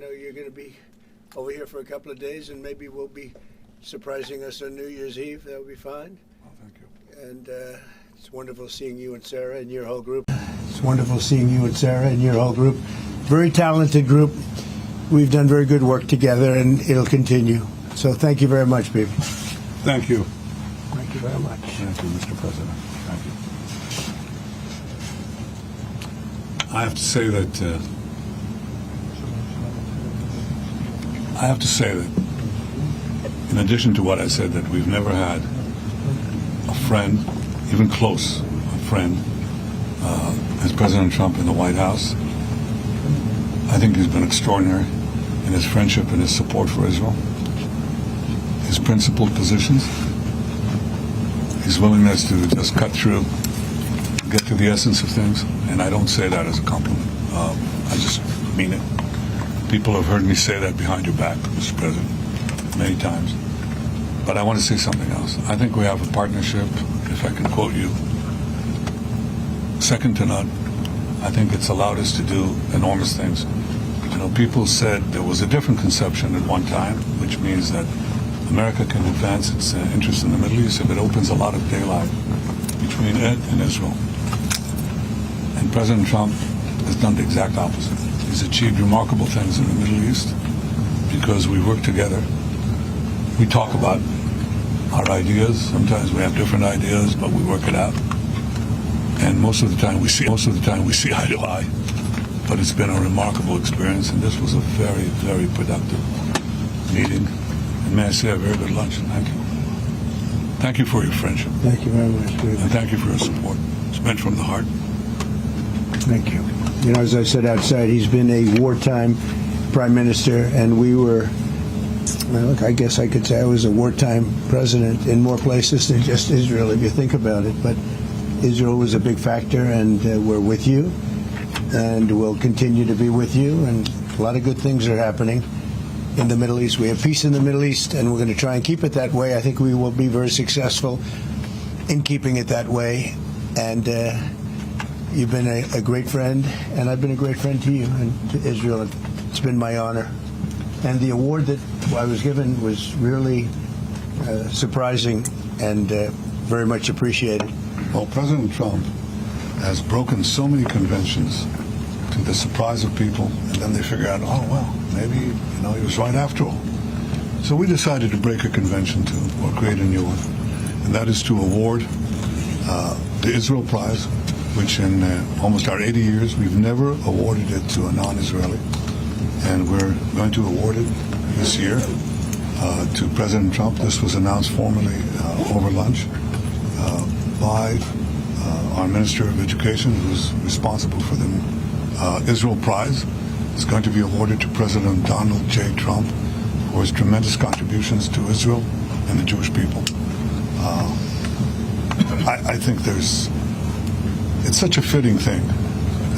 know you're going to be over here for a couple of days, and maybe we'll be surprising us on New Year's Eve. That'll be fine. Oh, thank you. And it's wonderful seeing you and Sarah and your whole group. It's wonderful seeing you and Sarah and your whole group. Very talented group. We've done very good work together, and it'll continue. So thank you very much, baby. Thank you. Thank you very much. Thank you, Mr. President. Thank you. I have to say that in addition to what I said, that we've never had a friend, even close, a friend, as President Trump in the White House. I think he's been extraordinary in his friendship and his support for Israel, his principled positions, his willingness to just cut through, get to the essence of things, and I don't say that as a compliment. I just mean it. People have heard me say that behind your back, Mr. President, many times. But I want to say something else. I think we have a partnership, if I can quote you, second to none. I think it's allowed us to do enormous things. You know, people said there was a different conception at one time, which means that America can advance its interest in the Middle East if it opens a lot of daylight between it and Israel. And President Trump has done the exact opposite. He's achieved remarkable things in the Middle East because we work together. We talk about our ideas. Sometimes we have different ideas, but we work it out. And most of the time we see eye to eye. But it's been a remarkable experience, and this was a very, very productive meeting. And may I say a very good lunch. Thank you. Thank you for your friendship. Thank you very much, baby. And thank you for your support. It's meant from the heart. Thank you. You know, as I said outside, he's been a wartime prime minister, and we were, well, I guess I could say I was a wartime president in more places than just Israel, if you think about it. But Israel was a big factor, and we're with you, and we'll continue to be with you, and a lot of good things are happening in the Middle East. We have peace in the Middle East, and we're going to try and keep it that way. I think we will be very successful in keeping it that way, and you've been a great friend, and I've been a great friend to you and to Israel. It's been my honor. And the award that I was given was really surprising and very much appreciated. Well, President Trump has broken so many conventions to the surprise of people, and then they figure out, oh, well, maybe, you know, he was right after all. So we decided to break a convention too, or create a new one, and that is to award the Israel Prize, which in almost our 80 years, we've never awarded it to a non-Israeli. And we're going to award it this year to President Trump. This was announced formally over lunch by our Minister of Education, who's responsible for the Israel Prize. It's going to be awarded to President Donald J. Trump for his tremendous contributions to Israel and the Jewish people. I think it's such a fitting thing,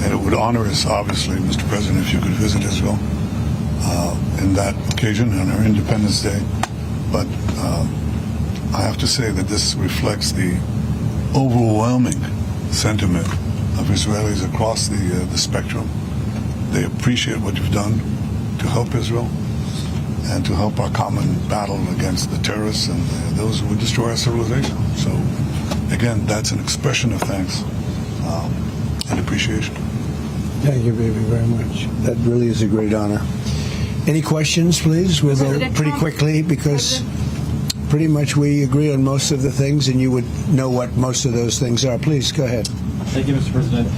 and it would honor us, obviously, Mr. President, if you could visit Israel in that occasion on our Independence Day. But I have to say that this reflects the overwhelming sentiment of Israelis across the spectrum. They appreciate what you've done to help Israel and to help our common battle against the terrorists and those who would destroy our civilization. So, again, that's an expression of thanks and appreciation. Thank you, baby, very much. That really is a great honor. Any questions, please? We'll go pretty quickly because pretty much we agree on most of the things, and you would know what most of those things are. Please, go ahead. Thank you, Mr. President.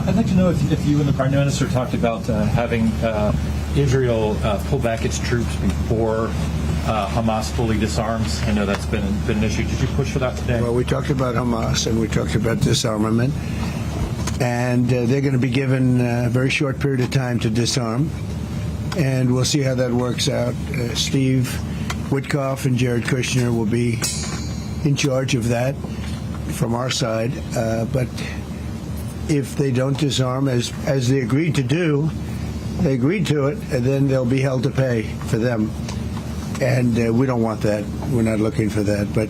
I'd like to know if you and the Prime Minister talked about having Israel pull back its troops before Hamas fully disarms. I know that's been an issue. Did you push for that today? Well, we talked about Hamas and we talked about disarmament. And they're going to be given a very short period of time to disarm. And we'll see how that works out. Steve Witkoff and Jared Kushner will be in charge of that from our side. But if they don't disarm, as they agreed to do, they agreed to it, and then they'll be held to pay for them. And we don't want that. We're not looking for that. But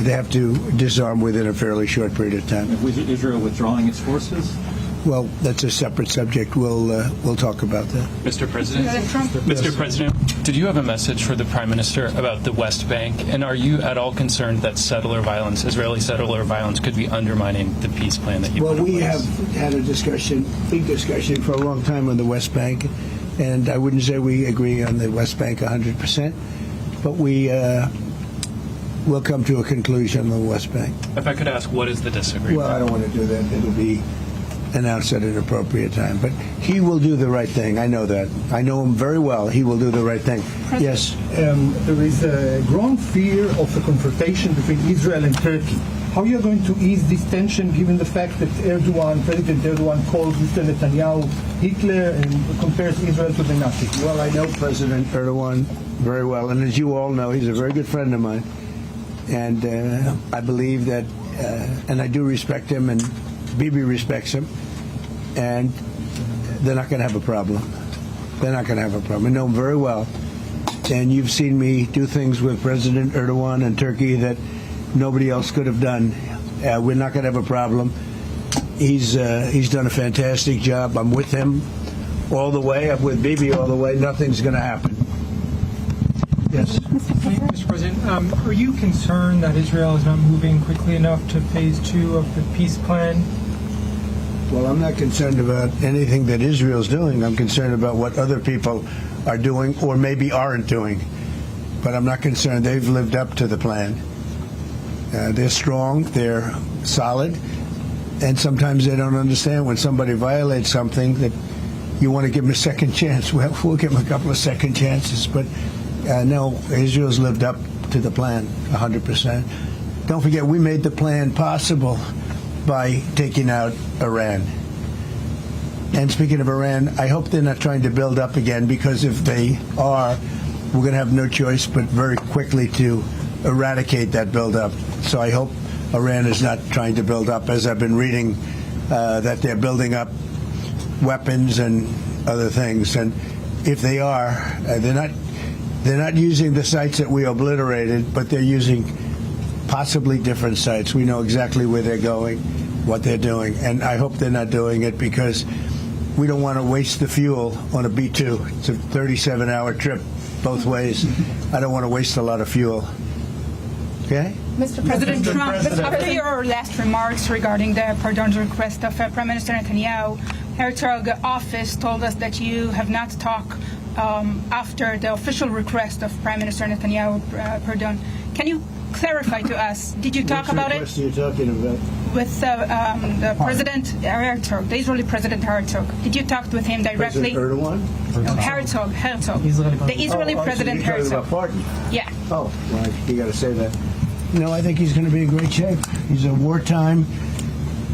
they have to disarm within a fairly short period of time. Is Israel withdrawing its forces? Well, that's a separate subject. We'll talk about that. Mr. President, Mr. President, did you have a message for the Prime Minister about the West Bank? And are you at all concerned that settler violence, Israeli settler violence, could be undermining the peace plan that you put in Well, we place? have had a discussion, big discussion for a long time on the West Bank, and I wouldn't say we agree on the West Bank 100%, but we will come to a conclusion on the West Bank. If I could ask, what is the disagreement? Well, I don't want to do that. It'll be announced at an appropriate time. But he will do the right thing. I know that. I know him very well. He will do the right thing. Yes. There is a growing fear of a confrontation between Israel and Turkey. How are you going to ease this tension given the fact that President Erdogan calls Mr. Netanyahu Hitler and compares Israel to the Nazis? Well, I know President Erdogan very well, and as you all know, he's a very good friend of mine. And I believe that, and I do respect him, and Bibi respects him, and they're not going to have a problem. They're not going to have a problem. I know him very well, and you've seen me do things with President Erdogan and Turkey that nobody else could have done. We're not going to have a problem. He's done a fantastic job. I'm with him all the way. I'm with Bibi all the way. Nothing's going to happen. Yes. Mr. President, are you concerned that Israel is not moving quickly enough to phase 2 of the peace plan? Well, I'm not concerned about anything that Israel's doing. I'm concerned about what other people are doing or maybe aren't doing. But I'm not concerned. They've lived up to the plan. They're strong. They're solid. And sometimes they don't understand when somebody violates something that you want to give them a second chance. Well, we'll give them a couple of second chances. But no, Israel's lived up to the plan 100%. Don't forget, we made the plan possible by taking out Iran. And speaking of Iran, I hope they're not trying to build up again, because if they are, we're going to have no choice but very quickly to eradicate that buildup. So I hope Iran is not trying to build up, as I've been reading that they're building up weapons and other things. And if they are, they're not using the sites that we obliterated, but they're using possibly different sites. We know exactly where they're going, what they're doing, and I hope they're not doing it because we don't want to waste the fuel on a B-2. It's a 37-hour trip both ways. I don't want to waste a lot of fuel. Okay? Mr. President Trump, after your last remarks regarding the pardon request of Prime Minister Netanyahu, Herzog office told us that you have not talked after the official request of Prime Minister Netanyahu pardon. Can you clarify to us, did you talk about it? What request are you talking about? With the President Herzog, the Israeli President Herzog. Did you talk with him directly? President Erdogan? No, Herzog. The Israeli President so you're talking Herzog. about pardon? Yeah. Oh, well, you got to say that. No, I think he's going to be in great shape. He's a wartime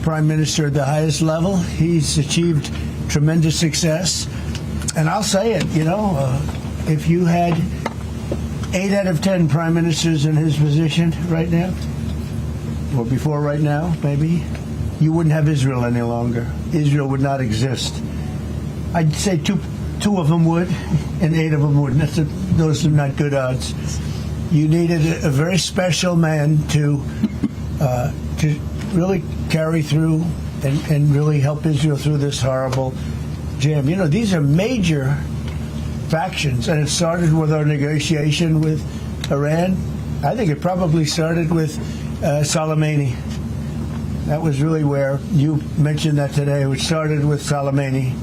prime minister at the highest level. He's achieved tremendous success. And I'll say it, if you had 8 out of 10 prime ministers in his position right now, or before right now, maybe, you wouldn't have Israel any longer. Israel would not exist. I'd say two of them would, and 8 of them wouldn't. Those are not good odds. You needed a very special man to really carry through and really help Israel through this horrible jam. These are major factions, and it started with our negotiation with Iran. I think it probably started with Soleimani. That was really where you mentioned that today. It started with Soleimani.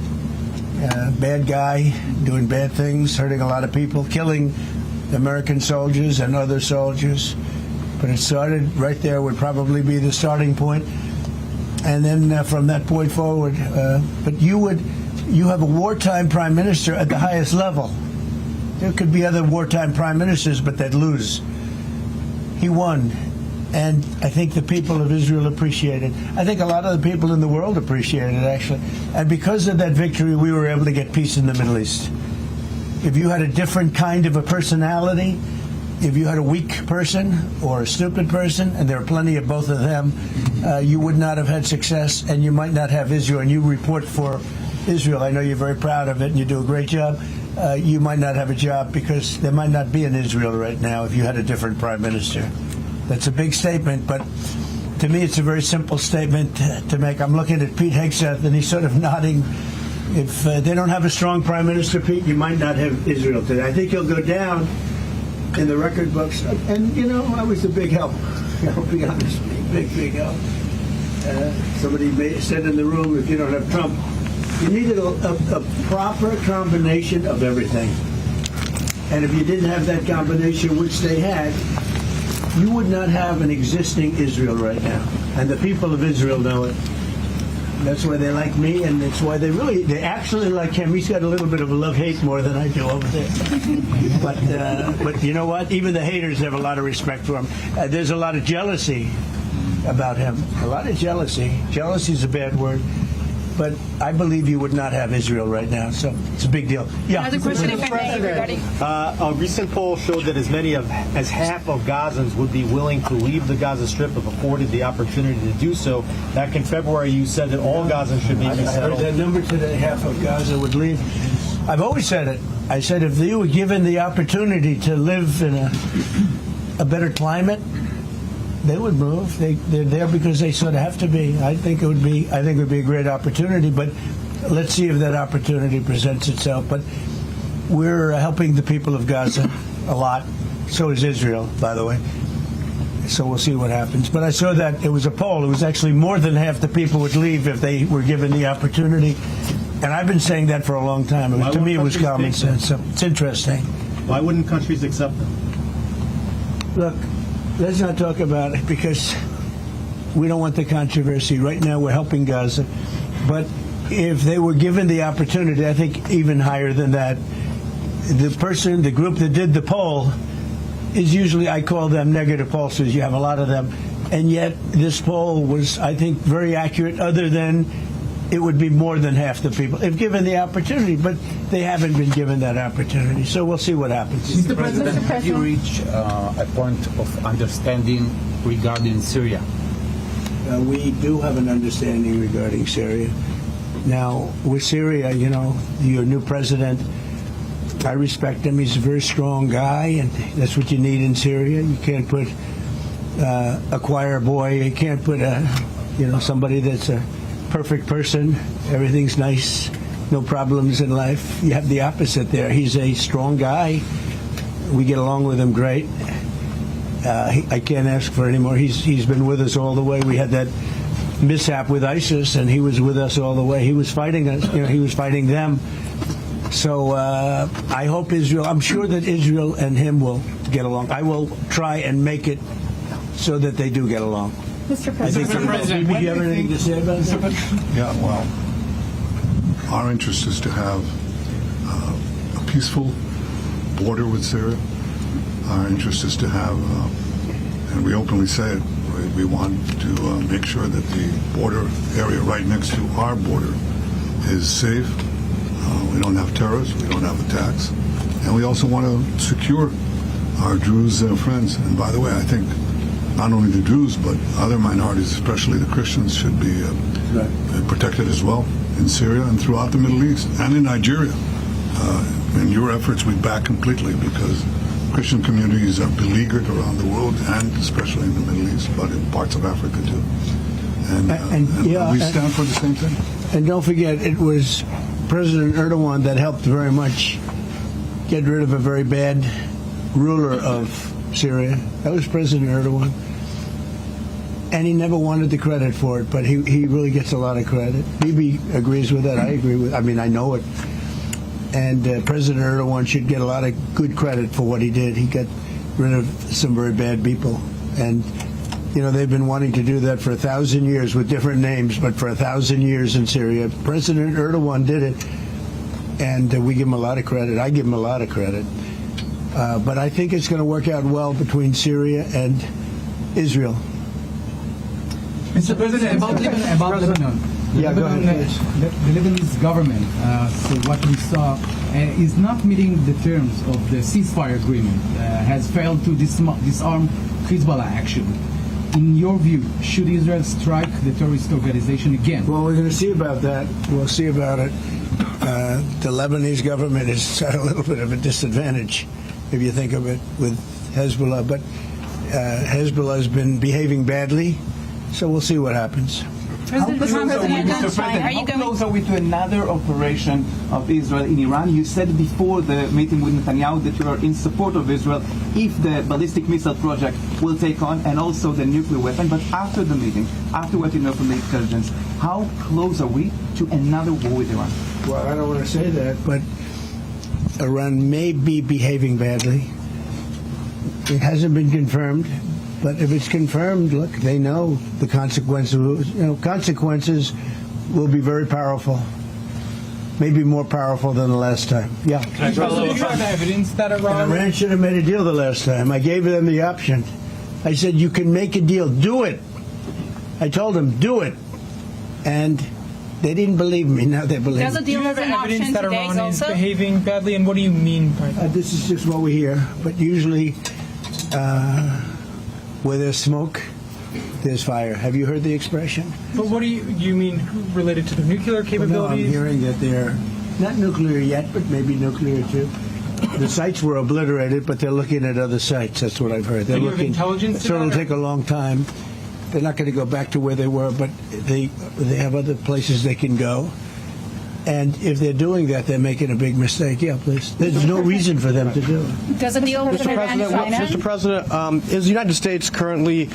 Bad guy, doing bad things, hurting a lot of people, killing American soldiers and other soldiers. But it started right there, would probably be the starting point. And then from that point forward, but you have a wartime prime minister at the highest level. There could be other wartime prime ministers, but they'd lose. He won. And I think the people of Israel appreciate it. I think a lot of the people in the world appreciate it, actually. And because of that victory, we were able to get peace in the Middle East. If you had a different kind of a personality, if you had a weak person or a stupid person, and there are plenty of both of them, you would not have had success, and you might not have Israel. And you report for Israel. I know you're very proud of it, and you do a great job. You might not have a job because there might not be an Israel right now if you had a different prime minister. That's a big statement, but To me, it's a very simple statement to make. I'm looking at Pete Hegseth, and he's sort of nodding. If they don't have a strong prime minister, Pete, you might not have Israel today. I think he'll go down in the record books. And, you know, I was a big help. I'll be honest, big help. Somebody said in the room, if you don't have Trump, you needed a proper combination of everything. And if you didn't have that combination, which they had, you would not have an existing Israel right now. And the people of Israel know it. That's why they like me, and that's why they actually like him. He's got a little bit of a love-hate more than I do over there. But you know what? Even the haters have a lot of respect for him. There's a lot of jealousy about him. A lot of jealousy. Jealousy is a bad word. But I believe you would not have Israel right now, so it's a big deal. Yeah. Another question, if I may, regarding... A recent poll showed that as many as half of Gazans would be willing to leave the Gaza Strip if afforded the opportunity to do so. Back in February, you said that all Gazans should be I heard resettled. that number today, half of Gaza would leave. I've always said it. I said if they were given the opportunity to live in a better climate, they would move. They're there because they sort of have to be. I think it would be a great opportunity, but let's see if that opportunity presents itself. But we're helping the people of Gaza a lot. So is Israel, by the way. So we'll see what happens. But I saw that it was a poll. It was actually more than half the people would leave if they were given the opportunity. And I've been saying that for a long time. To me, it was common sense. So it's interesting. Why wouldn't countries accept them? Look, let's not talk about it because we don't want the controversy. Right now we're helping Gaza. But if they were given the opportunity, I think even higher than that, the group that did the poll is usually, I call them negative pollsters. You have a lot of them. And yet this poll was, I think, very accurate, other than it would be more than half the people if given the opportunity. But they haven't been given that opportunity. So we'll see what happens. Mr. President, have you reached a point of understanding regarding Syria? We do have an understanding regarding Syria. Now, with Syria, you know, your new president, I respect him. He's a very strong guy, and that's what you need in Syria. You can't put a choir boy. You can't put somebody that's a perfect person. Everything's nice, no problems in life. You have the opposite there. He's a strong guy. We get along with him great. I can't ask for any more. He's been with us all the way. We had that mishap with ISIS, and he was with us all the way. He was fighting us. You know, he was fighting them. So I hope Israel. I'm sure that Israel and him will get along. I will try and make it so that they do get along. Mr. President. Do you have anything to say about that? Yeah, well, our interest is to have a peaceful border with Syria. Our interest is to have, and we openly say it, we want to make sure that the border area right next to our border is safe. We don't have terrorists, we don't have attacks, and we also want to secure our Druze friends. And by the way, I think not only the Druze, but other minorities, especially the Christians, should be protected as well in Syria and throughout the Middle East and in Nigeria. In your efforts, we back completely, because Christian communities are beleaguered around the world, and especially in the Middle East, but in parts of Africa too. And we stand for the same thing. And don't forget, it was President Erdogan that helped very much get rid of a very bad ruler of Syria. That was President Erdogan. And he never wanted the credit for it, but he really gets a lot of credit. Bibi agrees with that. I agree with it. I mean, I know it. And President Erdogan should get a lot of good credit for what he did. He got rid of some very bad people. And, you know, they've been wanting to do that for 1,000 years with different names, but for 1,000 years in Syria. President Erdogan did it, and we give him a lot of credit. I give him a lot of credit. But I think it's going to work out well between Syria and Israel. Mr. President, about Lebanon. Yeah, go ahead, The Lebanese government, so what we saw, is not meeting the terms of the ceasefire agreement, has failed to disarm Hezbollah action. In your view, should Israel strike the terrorist organization again? Well, we're going to see about that. We'll see about it. The Lebanese government is at a little bit of a disadvantage, if you think of it, with Hezbollah. But Hezbollah has been behaving badly So we'll see what happens. President Trump, Are you close are we to another operation of Israel in Iran? You said before the meeting with Netanyahu that you are in support of Israel if the ballistic missile project will take on, and also the nuclear weapon. But after the meeting, after what you know from the intelligence, how close are we to another war with Iran? Well, I don't want to say that, but Iran may be behaving badly. It hasn't been confirmed. But if it's confirmed, look, they know the consequences. Consequences will be very powerful, maybe more powerful than the last time. Yeah. Do you have evidence that Iran... Iran should have made a deal the last time. I gave them the option. I said, you can make a deal. Do it. I told them, do it. And they didn't believe me. Now they believe Does me. a Do you deal have as an evidence option that today Iran is also? behaving badly, and what do you mean by that? This is just what we hear. But usually, where there's smoke, there's fire. Have you heard the expression? But what do you mean related to the nuclear Well, no, I'm capabilities? hearing that they're not nuclear yet, but maybe nuclear too. The sites were obliterated, but they're looking at other sites. That's what I've heard. They're Do you have looking. intelligence to So it'll that, or- take a long time. They're not going to go back to where they were, but they have other places they can go. And if they're doing that, they're making a big mistake. Yeah, please. There's no reason for them to do it. Does a deal with Iran and China? Mr. President, is the United States currently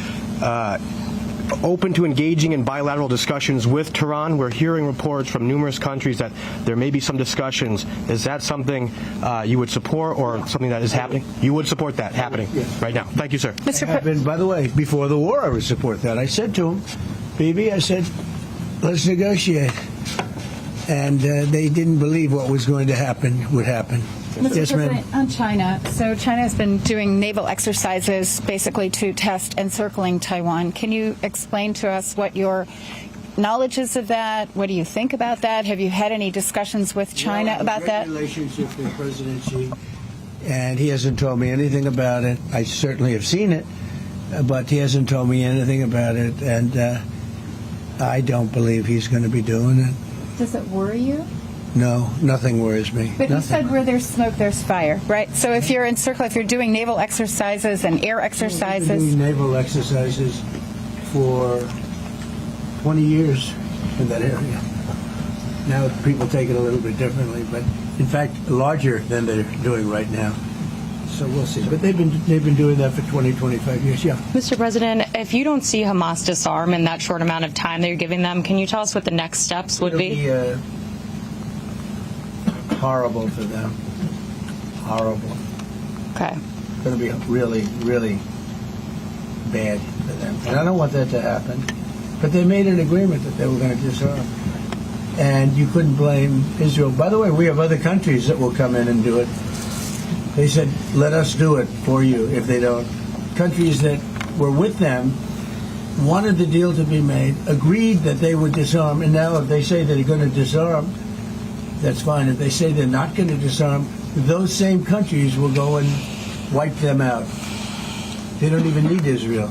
open to engaging in bilateral discussions with Tehran? We're hearing reports from numerous countries that there may be some discussions. Is that something you would support, or something that is happening? You would support that happening right now. Thank you, sir. And by the way, before the war, I would support that. I said to him, Bibi, I said, let's negotiate. And they didn't believe what was going to happen would happen. Mr. Yes, ma'am. President, on China. So China has been doing naval exercises basically to test encircling Taiwan. Can you explain to us what your knowledge is of that? What do you think about that? Have you had any discussions with China about that? Relationship with President Xi, and he hasn't told me anything about it. I certainly have seen it, but he hasn't told me anything about it, and I don't believe he's going to be doing it. Does it worry you? No, nothing worries me. But you Nothing. said where there's smoke, there's fire, right? So if you're if you're doing naval exercises and air We've been exercises, doing naval exercises for 20 years in that area. Now people take it a little bit differently, but in fact larger than they're doing right now. So we'll see. But they've been doing that for 20, 25 years. Yeah. Mr. President, if you don't see Hamas disarm in that short amount of time that you're giving them, can you tell us what the next steps would be? It'll be horrible for them. Horrible. Okay. It's going to be really, really bad for them. And I don't want that to happen. But they made an agreement that they were going to disarm. And you couldn't blame Israel. By the way, we have other countries that will come in and do it. They said, let us do it for you if they don't. Countries that were with them wanted the deal to be made, agreed that they would disarm, and now if they say they're going to disarm, that's fine. If they say they're not going to disarm, those same countries will go and wipe them out. They don't even need Israel.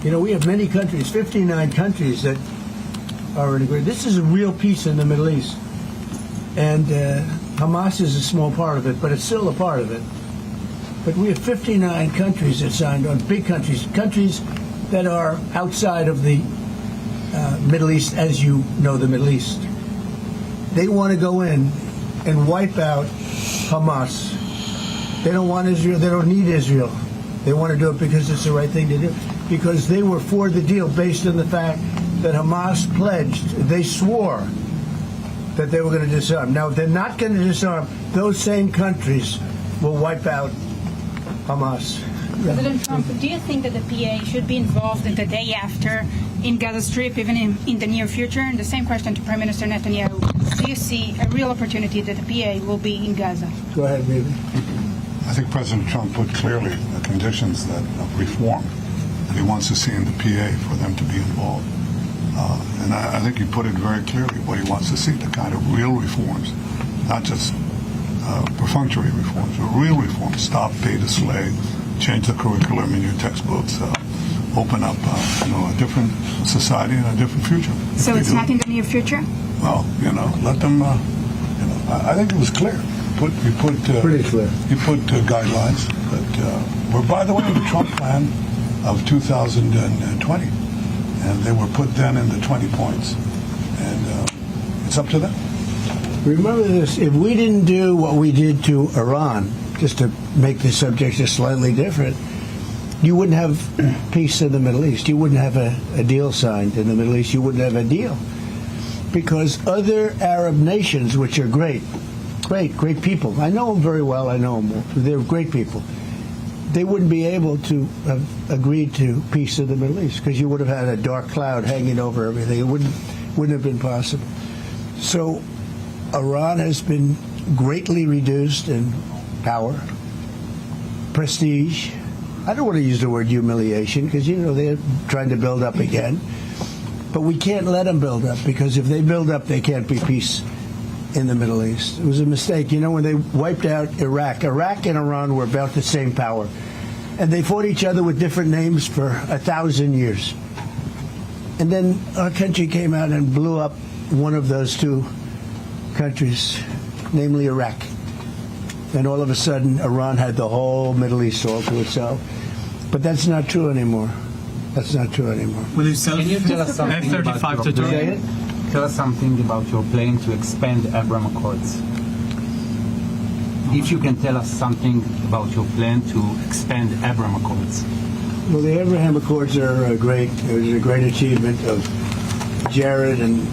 You know, we have many countries, 59 countries that are in agreement. This is a real peace in the Middle East. And Hamas is a small part of it, but it's still a part of it. But we have 59 countries that signed on, big countries, countries that are outside of the Middle East, as you know the Middle East. They want to go in and wipe out Hamas. They don't want Israel. They don't need Israel. They want to do it because it's the right thing to do. Because they were for the deal based on the fact that Hamas pledged, they swore that they were going to disarm. Now, if they're not going to disarm, those same countries will wipe out Hamas. President Trump, do you think that the PA should be involved in the day after in Gaza Strip, even in the near future? And the same question to Prime Minister Netanyahu. Do you see a real opportunity that the PA will be in Gaza? Go ahead, baby. I think President Trump put clearly the conditions of reform that he wants to see in the PA for them to be involved. And I think he put it very clearly what he wants to see, the kind of real reforms, not just perfunctory reforms, but real reforms. Stop pay to slave, change the curriculum in your textbooks, open up a different society and a different future. So it's not in the near future? Well, let them, I think it was clear. You put Pretty clear. You put guidelines that were, by the way, the Trump plan of 2020. and they were put then into 20 points. And it's up to them. Remember this, if we didn't do what we did to Iran, just to make the subject just slightly different, you wouldn't have peace in the Middle East. You wouldn't have a deal signed in the Middle East. You wouldn't have a deal. Because other Arab nations, which are great people, I know them very well, I know them, they're great people, they wouldn't be able to have agreed to peace in the Middle East, because you would have had a dark cloud hanging over everything. It wouldn't have been possible. So Iran has been greatly reduced in power, prestige. I don't want to use the word humiliation, because, they're trying to build up again. But we can't let them build up, because if they build up, there can't be peace in the Middle East. It was a mistake. When they wiped out Iraq and Iran were about the same power. And they fought each other with different names for 1,000 years. And then our country came out and blew up one of those two countries, namely Iraq. And all of a sudden, Iran had the whole Middle East all to itself. But that's not true anymore. That's not true anymore. Can you tell us something about your plan? Tell us something about your plan to expand Abraham Accords. If you can tell us something about your plan to expand Abraham Accords. Well, the Abraham Accords are it was a great achievement of Jared and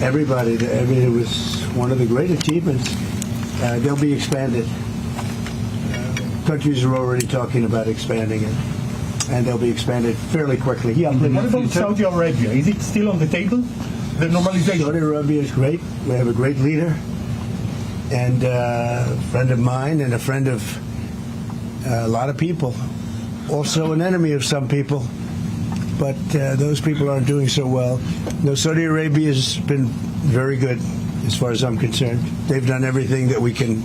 everybody. It was one of the great achievements. They'll be expanded. Countries are already talking about expanding it, and they'll be expanded fairly quickly. Yeah, but what about Saudi Arabia? Is it still on the table? The normalization? Saudi Arabia is great. We have a great leader, and a friend of mine, and a friend of a lot of people. Also an enemy of some people, but those people aren't doing so well. Saudi Arabia has been very good, as far as I'm concerned. They've done everything that we can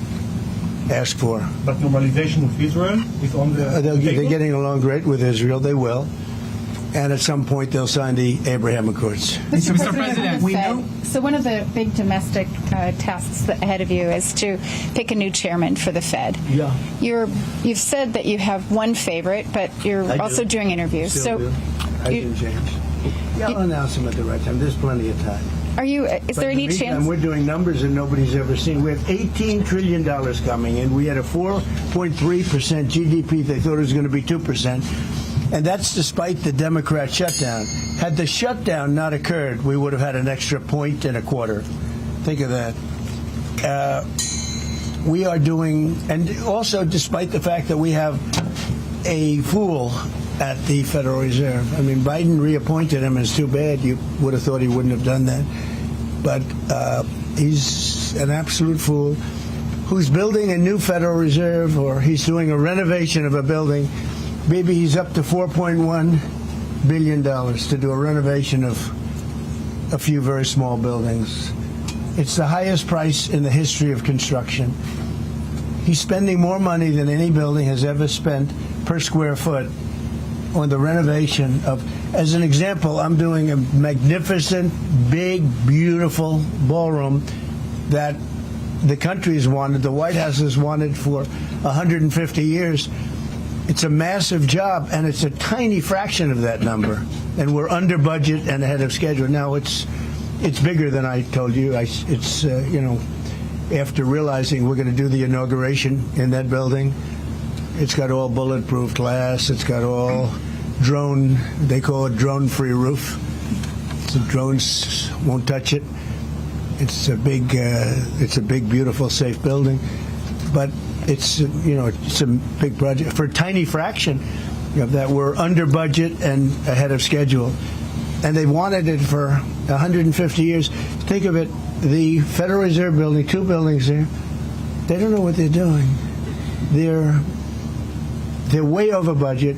ask for. But normalization with Israel is on the They're getting along great with Israel. They will. And at some point, they'll sign the Abraham Accords. Mr. President, so one of the big domestic tasks ahead of you is to pick a new chairman for the Fed. Yeah. You've said that you have one favorite, but you're also doing interviews. Still do. I didn't change. I'll announce them at the right time. There's plenty of time. Is there any chance? We're doing numbers that nobody's ever seen. We have $18 trillion coming in. We had a 4.3% GDP. They thought it was going to be 2%. And that's despite the Democrat shutdown. Had the shutdown not occurred, we would have had an extra 1.25. Think of that. We are doing, and also despite the fact that we have a fool at the Federal Reserve. I mean, Biden reappointed him, and it's too bad. You would have thought he wouldn't have done that. But he's an absolute fool who's building a new Federal Reserve, or he's doing a renovation of a building. Maybe he's up to $4.1 billion to do a renovation of a few very small buildings. It's the highest price in the history of construction. He's spending more money than any building has ever spent per square foot on the renovation of, as an example, I'm doing a magnificent, big, beautiful ballroom that the country has wanted, the White House has wanted for 150 years. It's a massive job, and it's a tiny fraction of that number. And we're under budget and ahead of schedule. Now, it's bigger than I told you. After realizing we're going to do the inauguration in that building, it's got all bulletproof glass. It's got all drone, they call it drone-free roof. So drones won't touch it. It's a big, beautiful, safe building. But it's a big project for a tiny fraction of that. We're under budget and ahead of schedule, and they wanted it for 150 years. Think of it: the Federal Reserve building, two buildings there. They don't know what they're doing. They're way over budget.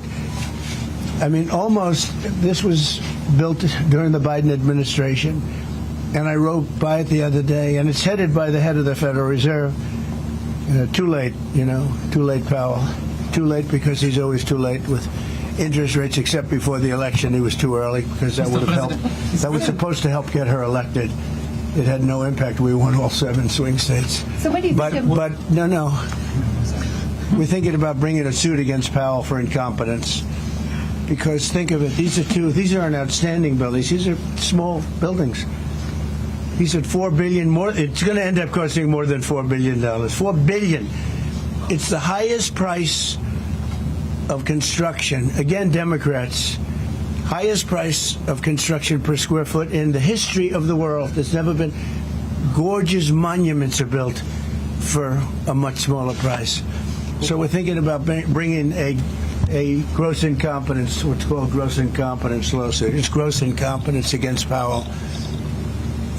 I mean, almost. This was built during the Biden administration, and I rode by it the other day, and it's headed by the head of the Federal Reserve. Too late, too late, Powell. Too late because he's always too late with interest rates, except before the election. He was too early because that would have helped. That was supposed to help get her elected. It had no impact. We won all 7 swing states. So what do you think? But no. We're thinking about bringing a suit against Powell for incompetence. because think of it, these aren't outstanding buildings. These are small buildings. He said $4 billion more. It's going to end up costing more than $4 billion. $4 billion. It's the highest price of construction. Again, Democrats, highest price of construction per square foot in the history of the world. There's never been. Gorgeous monuments are built for a much smaller price. So we're thinking about bringing a gross incompetence, what's called gross incompetence lawsuit. It's gross incompetence against Powell.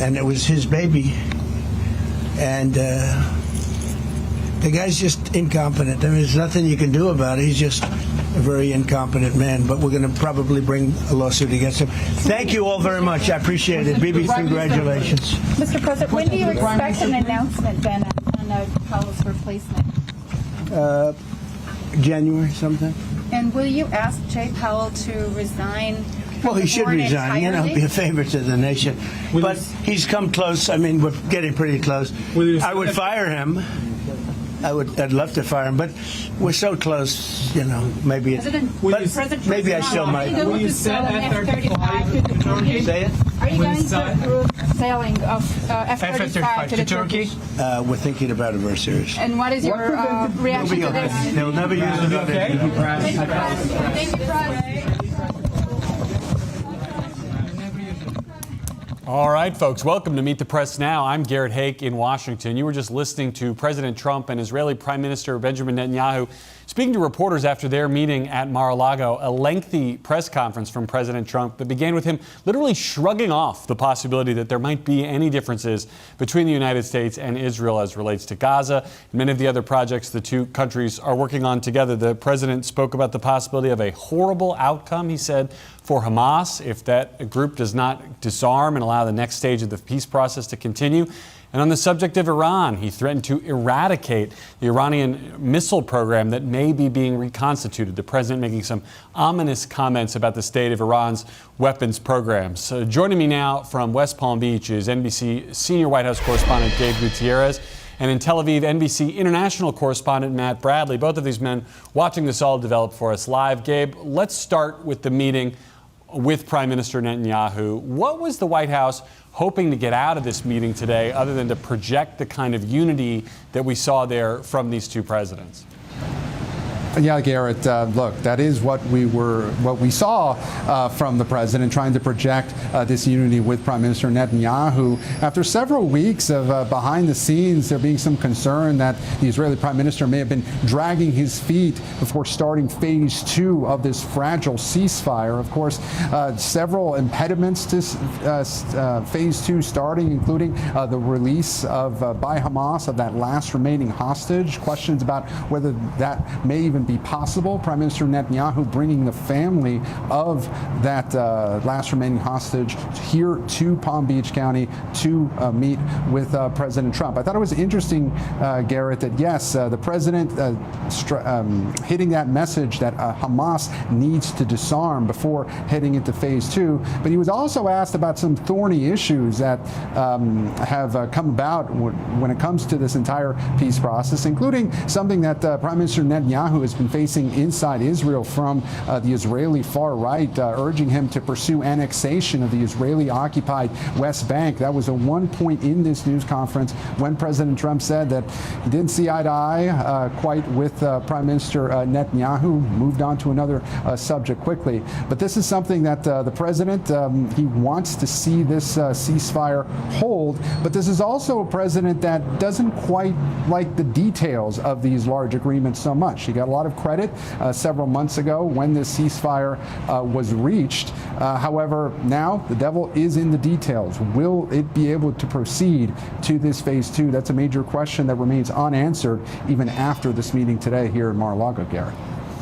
And it was his baby. And the guy's just incompetent. I mean, there's nothing you can do about it. He's just a very incompetent man. But we're going to probably bring a lawsuit against him. Thank you all very much. I appreciate it. Bibi, congratulations. Mr. President, when do you expect an announcement then on Powell's replacement? January sometime. And will you ask Jay Powell to resign? Well, he should resign, be a favor to the nation. But he's come close. I mean, we're getting pretty close. I would fire him. I'd love to fire him, but we're so close, maybe. Maybe I still might. Will you sell F-35 to Turkey? Say it? Are you going to approve selling of F-35 to the Turkey? We're thinking about it very seriously. And what is your reaction to this? They'll never use it on it. Thank you, Brad. All right, folks, welcome to Meet the Press Now. I'm Garrett Haake in Washington. You were just listening to President Trump and Israeli Prime Minister Benjamin Netanyahu speaking to reporters after their meeting at Mar-a-Lago, a lengthy press conference from President Trump that began with him literally shrugging off the possibility that there might be any differences between the United States and Israel as relates to Gaza and many of the other projects the two countries are working on together. The president spoke about the possibility of a horrible outcome, he said, for Hamas if that group does not disarm and allow the next stage of the peace process to continue. And on the subject of Iran, he threatened to eradicate the Iranian missile program that may be being reconstituted. The president making some ominous comments about the state of Iran's weapons programs. So joining me now from West Palm Beach is NBC senior White House correspondent Gabe Gutierrez and in Tel Aviv, NBC international correspondent Matt Bradley. Both of these men watching this all develop for us live. Gabe, let's start with the meeting with Prime Minister Netanyahu. What was the White House hoping to get out of this meeting today other than to project the kind of unity that we saw there from these two presidents? Yeah, Garrett, look, that is what we saw from the president trying to project this unity with Prime Minister Netanyahu. After several weeks of behind the scenes, there being some concern that the Israeli Prime Minister may have been dragging his feet before starting phase 2 of this fragile ceasefire. Of course, several impediments to phase 2 starting, including the release of by Hamas of that last remaining hostage. Questions about whether that may even be possible. Prime Minister Netanyahu bringing the family of that last remaining hostage here to Palm Beach County to meet with President Trump. I thought it was interesting, Garrett, that yes, the president hitting that message that Hamas needs to disarm before heading into phase 2, but he was also asked about some thorny issues that have come about when it comes to this entire peace process, including something that Prime Minister Netanyahu has been facing inside Israel from the Israeli far right, urging him to pursue annexation of the Israeli-occupied West Bank. That was one point in this news conference when President Trump said that he didn't see eye to eye quite with Prime Minister Netanyahu, moved on to another subject quickly. But this is something that the president, he wants to see this ceasefire hold, but this is also a president that doesn't quite like the details of these large agreements so much. He got a lot of credit several months ago when this ceasefire was reached. However, now the devil is in the details. Will it be able to proceed to this phase 2? That's a major question that remains unanswered even after this meeting today here in Mar-a-Lago, Garrett.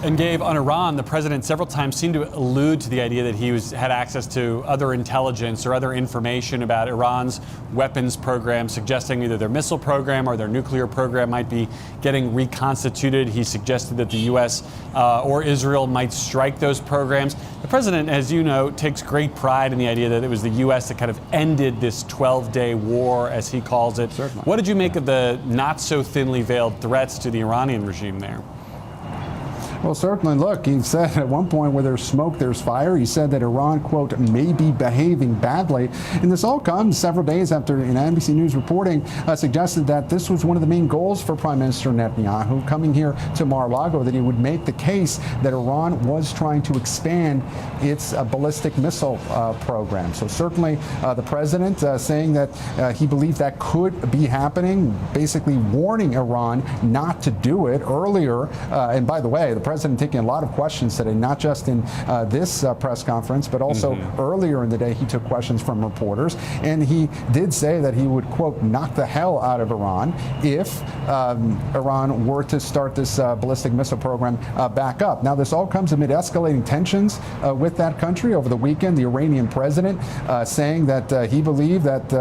And Gabe, on Iran, the president several times seemed to allude to the idea that he had access to other intelligence or other information about Iran's weapons program, suggesting either their missile program or their nuclear program might be getting reconstituted. He suggested that the U.S. Or Israel might strike those programs. The president, as you know, takes great pride in the idea that it was the U.S. that kind of ended this 12-day war, as he calls it. Certainly. What did you make of the not so thinly veiled threats to the Iranian regime there? Well, certainly. Look, he said at one point, where there's smoke, there's fire. He said that Iran, quote, may be behaving badly. And this all comes several days after an NBC News reporting suggested that this was one of the main goals for Prime Minister Netanyahu coming here to Mar-a-Lago, that he would make the case that Iran was trying to expand its ballistic missile program. So certainly the president saying that he believed that could be happening, basically warning Iran not to do it earlier. And by the way, the president taking a lot of questions today, not just in this press conference, but also earlier in the day he took questions from reporters. And he did say that he would, quote, knock the hell out of Iran if Iran were to start this ballistic missile program back up. Now, this all comes amid escalating tensions with that country. Over the weekend, the Iranian president saying that he believed that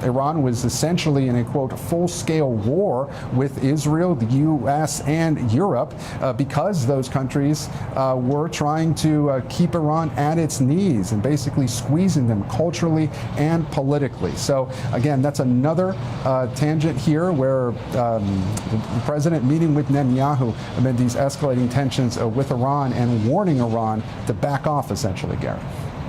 Iran was essentially in a, quote, full-scale war with Israel, the U.S., and Europe because those countries were trying to keep Iran at its knees and basically squeezing them culturally and politically. So, again, that's another tangent here where the president meeting with Netanyahu amid these escalating tensions with Iran and warning Iran to back off, essentially, Garrett.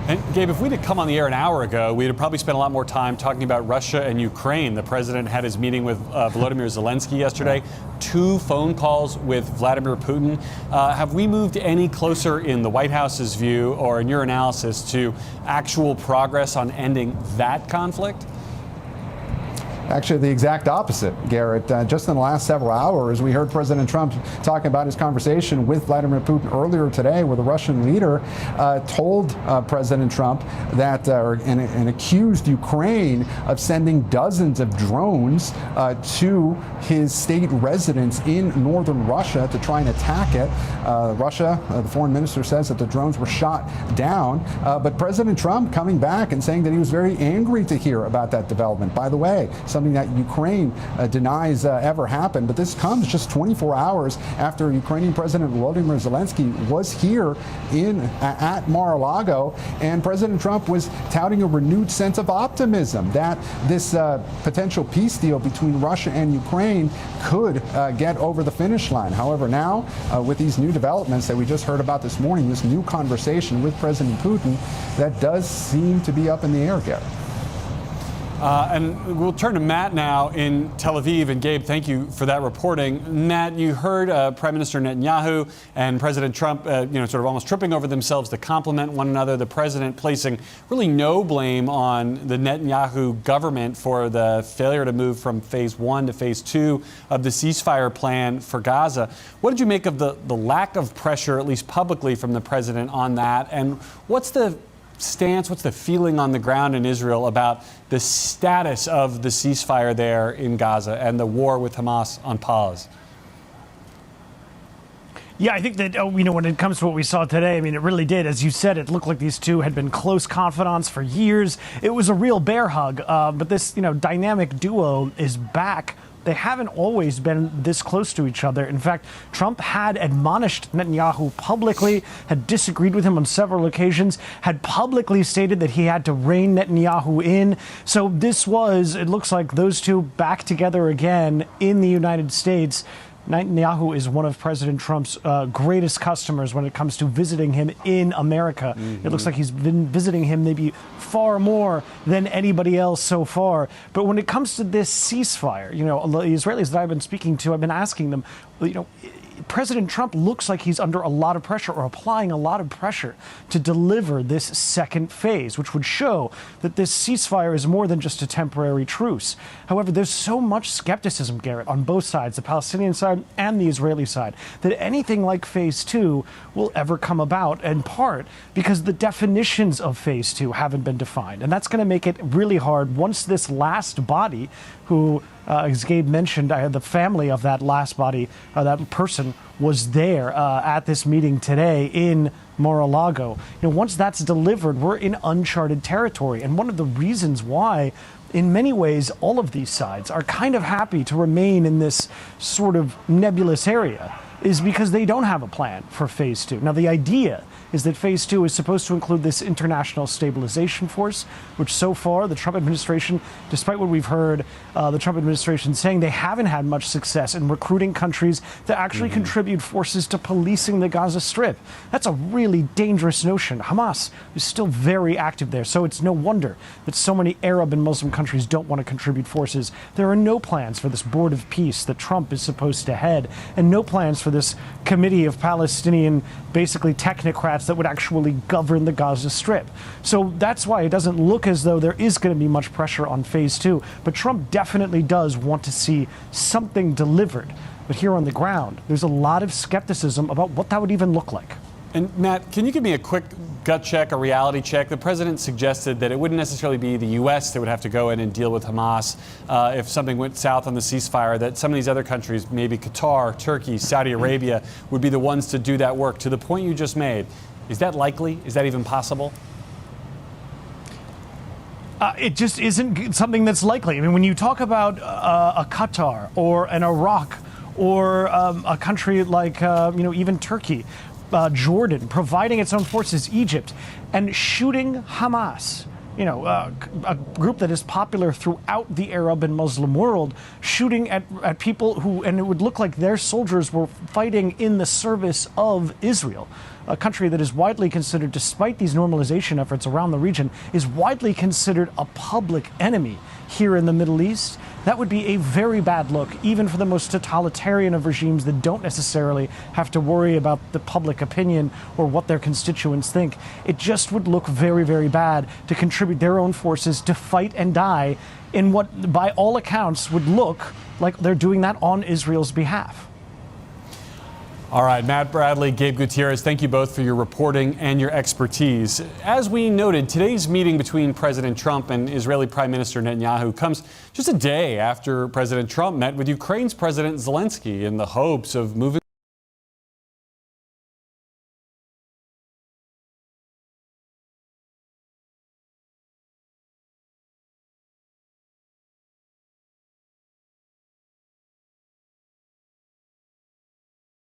And Gabe, if we'd have come on the air an hour ago, we'd have probably spent a lot more time talking about Russia and Ukraine. The president had his meeting with Volodymyr Zelensky yesterday, 2 phone calls with Vladimir Putin. Have we moved any closer in the White House's view or in your analysis to actual progress on ending that conflict? Actually, the exact opposite, Garrett. Just in the last several hours, we heard President Trump talking about his conversation with Vladimir Putin earlier today, where the Russian leader told President Trump that and accused Ukraine of sending dozens of drones to his state residence in northern Russia to try and attack it. Russia, the foreign minister, says that the drones were shot down. But President Trump coming back and saying that he was very angry to hear about that development. By the way, something that Ukraine denies ever happened. But this comes just 24 hours after Ukrainian President Volodymyr Zelensky was here at Mar-a-Lago, and President Trump was touting a renewed sense of optimism that this potential peace deal between Russia and Ukraine could get over the finish line. However, now with these new developments that we just heard about this morning, this new conversation with President Putin, that does seem to be up in the air, Garrett. And we'll turn to Matt now in Tel Aviv. And Gabe, thank you for that reporting. Matt, you heard Prime Minister Netanyahu and President Trump, sort of almost tripping over themselves to compliment one another. The president placing really no blame on the Netanyahu government for the failure to move from phase 1 to phase 2 of the ceasefire plan for Gaza. What did you make of the lack of pressure, at least publicly, from the president on that? And what's the stance, what's the feeling on the ground in Israel about the status of the ceasefire there in Gaza and the war with Hamas on pause? Yeah, I think that, when it comes to what we saw today, I mean, it really did. As you said, it looked like these two had been close confidants for years. It was a real bear hug. But this, dynamic duo is back. They haven't always been this close to each other. In fact, Trump had admonished Netanyahu publicly, had disagreed with him on several occasions, had publicly stated that he had to rein Netanyahu in. So it looks like those two back together again in the United States. Netanyahu is one of President Trump's greatest customers when it comes to visiting him in America. It looks like he's been visiting him maybe far more than anybody else so far. But when it comes to this ceasefire, the Israelis that I've been speaking to, I've been asking them, President Trump looks like he's under a lot of pressure or applying a lot of pressure to deliver this second phase, which would show that this ceasefire is more than just a temporary truce. However, there's so much skepticism, Garrett, on both sides, the Palestinian side and the Israeli side, that anything like phase 2 will ever come about, in part because the definitions of phase 2 haven't been defined. And that's going to make it really hard once this last body, who, as Gabe mentioned, the family of that last body, that person, was there at this meeting today in Mar-a-Lago. Once that's delivered, we're in uncharted territory. And one of the reasons why, in many ways, all of these sides are kind of happy to remain in this sort of nebulous area is because they don't have a plan for phase 2. Now, the idea is that phase 2 is supposed to include this international stabilization force, which so far the Trump administration, despite what we've heard, the Trump administration saying they haven't had much success in recruiting countries to actually contribute forces to policing the Gaza Strip. That's a really dangerous notion. Hamas is still very active there, so it's no wonder that so many Arab and Muslim countries don't want to contribute forces. There are no plans for this board of peace that Trump is supposed to head, and no plans for this committee of Palestinian, basically technocrats that would actually govern the Gaza Strip. So that's why it doesn't look as though there is going to be much pressure on phase 2. But Trump definitely does want to see something delivered. But here on the ground, there's a lot of skepticism about what that would even look like. And Matt, can you give me a quick gut check, a reality check? The president suggested that it wouldn't necessarily be the U.S. that would have to go in and deal with Hamas if something went south on the ceasefire, that some of these other countries, maybe Qatar, Turkey, Saudi Arabia, would be the ones to do that work. To the point you just made, is that likely? Is that even possible? It just isn't something that's likely. I mean, when you talk about a Qatar or an Iraq or a country like, even Turkey, Jordan, providing its own forces, Egypt, and shooting Hamas, a group that is popular throughout the Arab and Muslim world, shooting at people who, and it would look like their soldiers were fighting in the service of Israel, a country that is widely considered, despite these normalization efforts around the region, is widely considered a public enemy here in the Middle East. That would be a very bad look, even for the most totalitarian of regimes that don't necessarily have to worry about the public opinion or what their constituents think. It just would look very, very bad to contribute their own forces to fight and die in what, by all accounts, would look like they're doing that on Israel's behalf. All right, Matt Bradley, Gabe Gutierrez, thank you both for your reporting and your expertise. As we noted, today's meeting between President Trump and Israeli Prime Minister Netanyahu comes just a day after President Trump met with Ukraine's President Zelensky in the hopes of moving